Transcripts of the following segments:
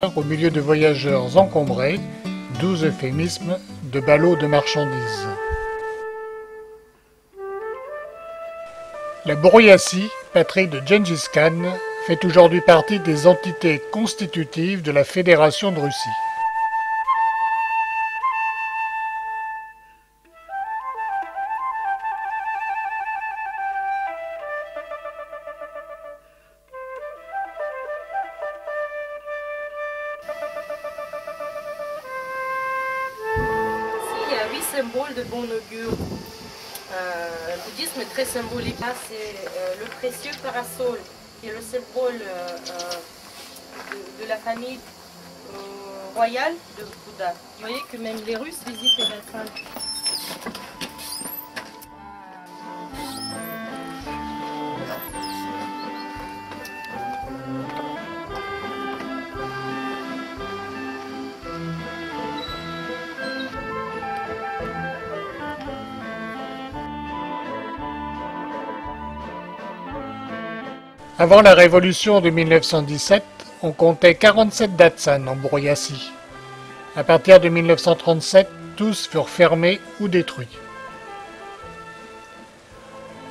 Au milieu de voyageurs encombrés, 12 euphémismes de ballots de marchandises. La Bouriatie, patrie de Gengis Khan, fait aujourd'hui partie des entités constitutives de la Fédération de Russie. Il y a 8 symboles de bon augure. Le bouddhisme est très symbolique. Là, c'est le précieux parasol, qui est le symbole de la famille royale de Bouddha. Vous voyez que même les Russes visitent les Datsans. Avant la révolution de 1917, on comptait 47 Datsans en Bouriatie. À partir de 1937, tous furent fermés ou détruits.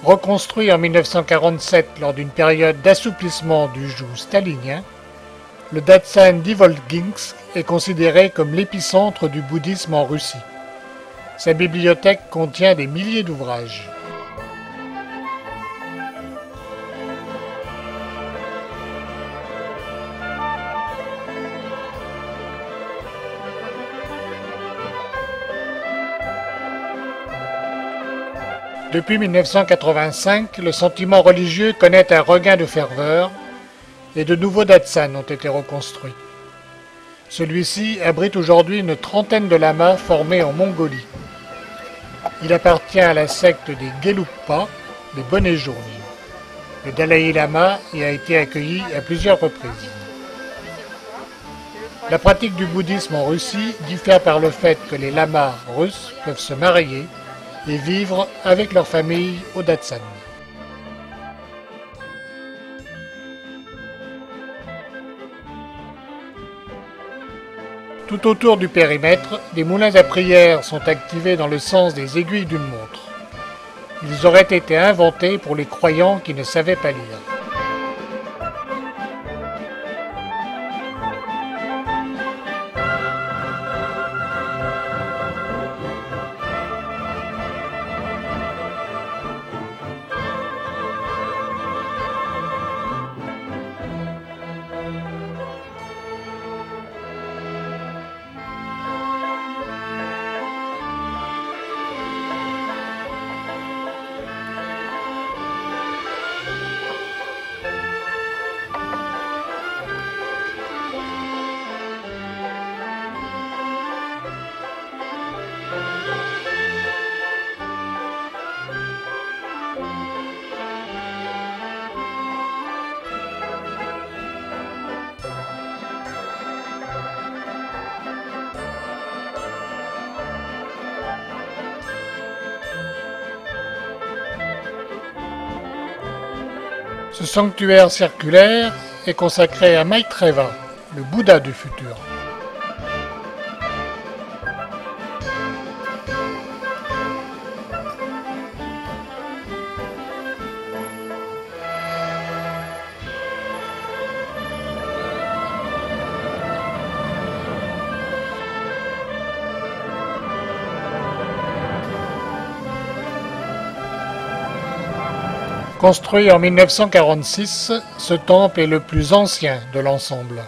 Reconstruit en 1947 lors d'une période d'assouplissement du joug stalinien, le Datsan d'Ivolginsk est considéré comme l'épicentre du bouddhisme en Russie. Sa bibliothèque contient des milliers d'ouvrages. Depuis 1985, le sentiment religieux connaît un regain de ferveur et de nouveaux Datsans ont été reconstruits. Celui-ci abrite aujourd'hui une trentaine de lamas formés en Mongolie. Il appartient à la secte des Gelugpa, les bonnets jaunes. Le Dalai Lama y a été accueilli à plusieurs reprises. La pratique du bouddhisme en Russie diffère par le fait que les lamas russes peuvent se marier et vivre avec leur famille au Datsan. Tout autour du périmètre, des moulins à prière sont activés dans le sens des aiguilles d'une montre. Ils auraient été inventés pour les croyants qui ne savaient pas lire. Ce sanctuaire circulaire est consacré à Maitréya, le Bouddha du futur. Construit en 1946, ce temple est le plus ancien de l'ensemble.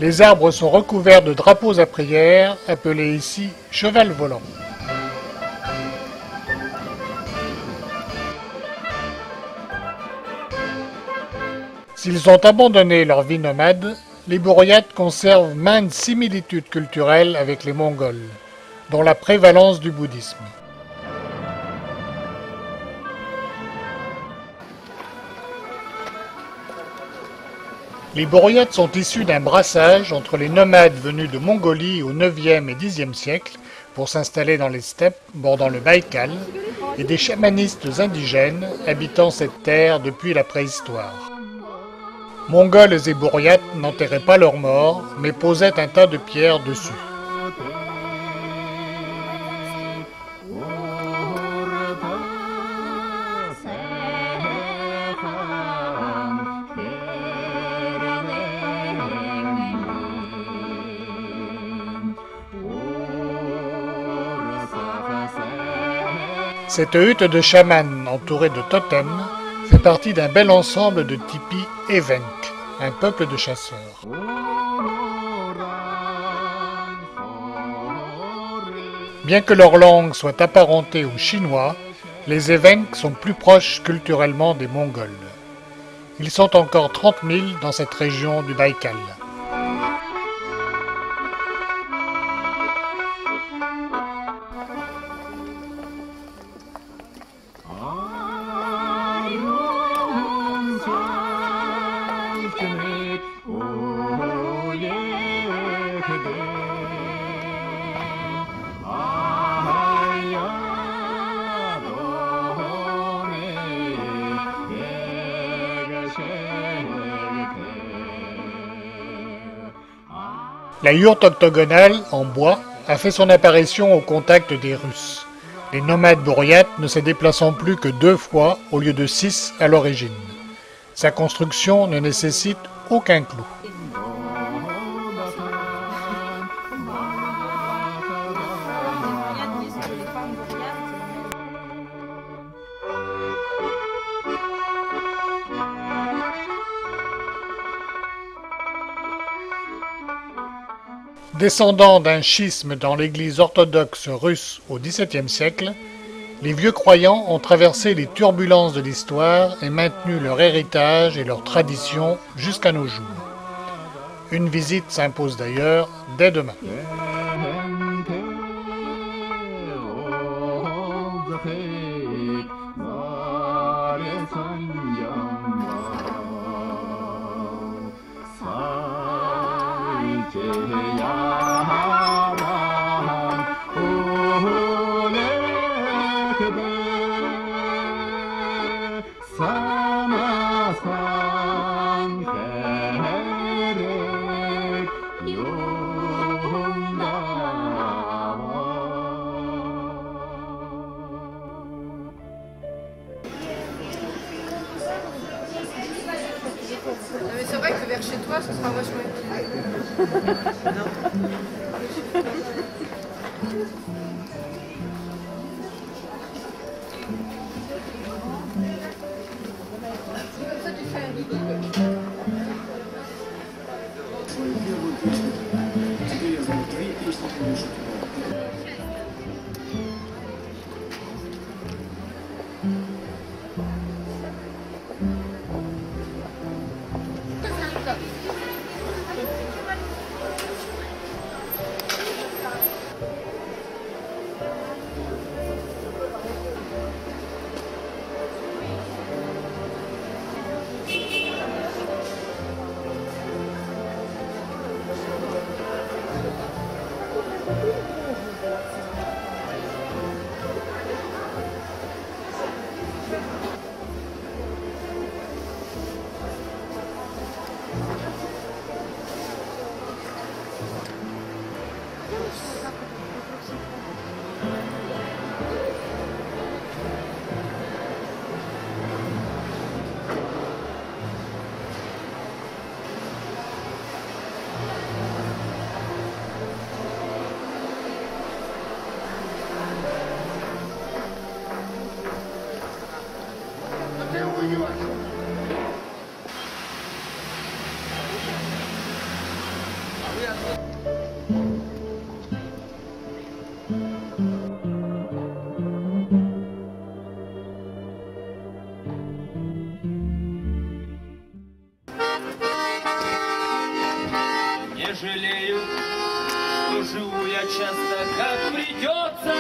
Les arbres sont recouverts de drapeaux à prière, appelés ici cheval volant. S'ils ont abandonné leur vie nomade, Les Bouriates conservent maintes similitudes culturelles avec les Mongols, dont la prévalence du bouddhisme. Les Bouriates sont issus d'un brassage entre les nomades venus de Mongolie au IXe et Xe siècle pour s'installer dans les steppes bordant le Baïkal et des chamanistes indigènes habitant cette terre depuis la préhistoire. Mongols et Bouriates n'enterraient pas leurs morts, mais posaient un tas de pierres dessus. Cette hutte de chaman entourée de totems fait partie d'un bel ensemble de tipis Evenk, un peuple de chasseurs. Bien que leur langue soit apparentée au chinois, les Evenk sont plus proches culturellement des Mongols. Ils sont encore 30 000 dans cette région du Baïkal. La yourte octogonale, en bois, a fait son apparition au contact des Russes, les nomades bouriates ne se déplaçant plus que 2 fois au lieu de 6 à l'origine. Sa construction ne nécessite aucun clou. Descendants d'un schisme dans l'église orthodoxe russe au XVIIe siècle, les vieux croyants ont traversé les turbulences de l'histoire et maintenu leur héritage et leurs traditions jusqu'à nos jours. Une visite s'impose d'ailleurs dès demain. Mais c'est vrai que vers chez toi, ce sera vachement utile. Comme ça, tu fais un guide. живу я часто, как придется.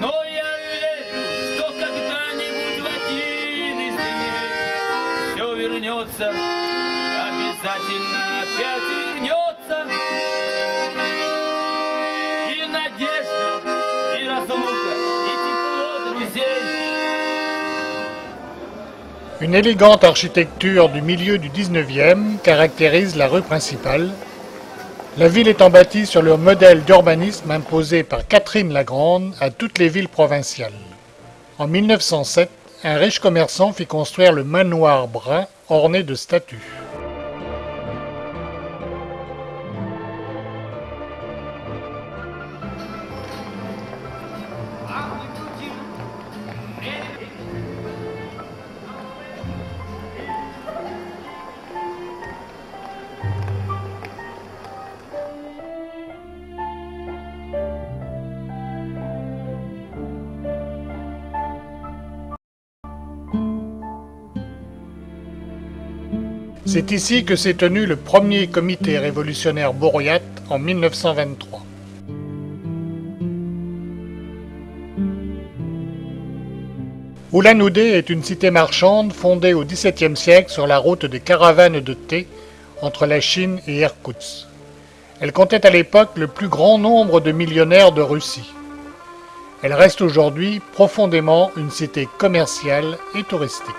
Но я верю, что когда-нибудь в один из дней все вернется, обязательно опять вернется. И надежда, и разлука, и тепло друзей. Une élégante architecture du milieu du 19e caractérise la rue principale. La ville étant bâtie sur le modèle d'urbanisme imposé par Catherine la Grande à toutes les villes provinciales. En 1907, un riche commerçant fit construire le manoir brun orné de statues. C'est ici que s'est tenu le premier comité révolutionnaire bourriate en 1923. Ulan-Ude est une cité marchande fondée au XVIIe siècle sur la route des caravanes de thé entre la Chine et Irkoutsk. Elle comptait à l'époque le plus grand nombre de millionnaires de Russie. Elle reste aujourd'hui profondément une cité commerciale et touristique.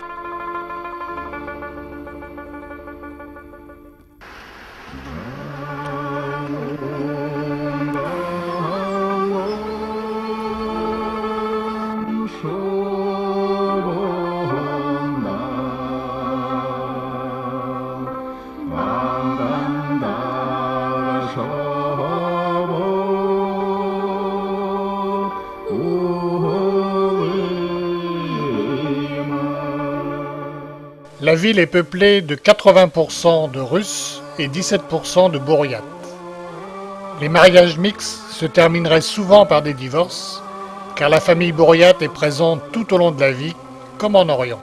La ville est peuplée de 80% de Russes et 17% de Bouriates. Les mariages mixtes se termineraient souvent par des divorces, car la famille bouriate est présente tout au long de la vie, comme en Orient.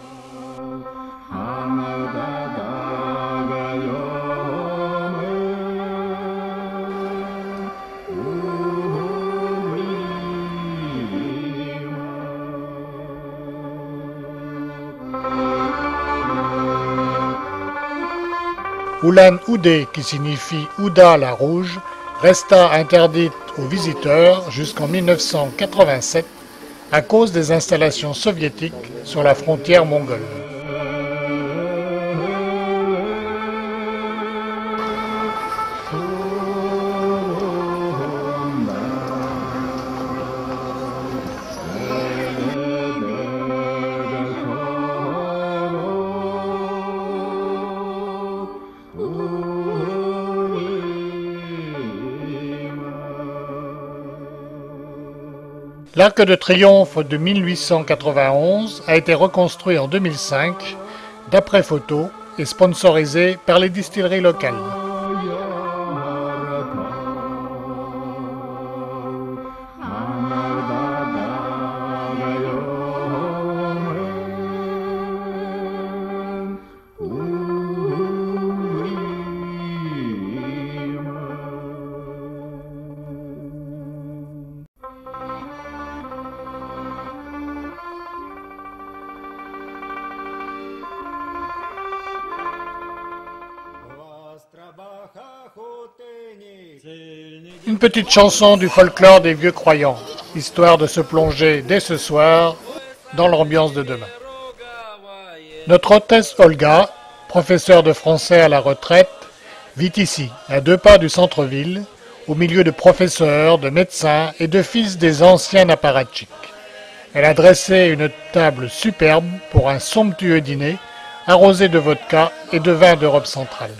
Ulan-Ude, qui signifie Ouda la Rouge, resta interdite aux visiteurs jusqu'en 1987 à cause des installations soviétiques sur la frontière mongole. L'Arc de Triomphe de 1891 a été reconstruit en 2005, d'après photos, et sponsorisé par les distilleries locales. Une petite chanson du folklore des vieux croyants, histoire de se plonger dès ce soir dans l'ambiance de demain. Notre hôtesse Olga, professeure de français à la retraite, vit ici, à 2 pas du centre-ville, au milieu de professeurs, de médecins et de fils des anciens apparatchiks. Elle a dressé une table superbe pour un somptueux dîner, arrosé de vodka et de vin d'Europe centrale.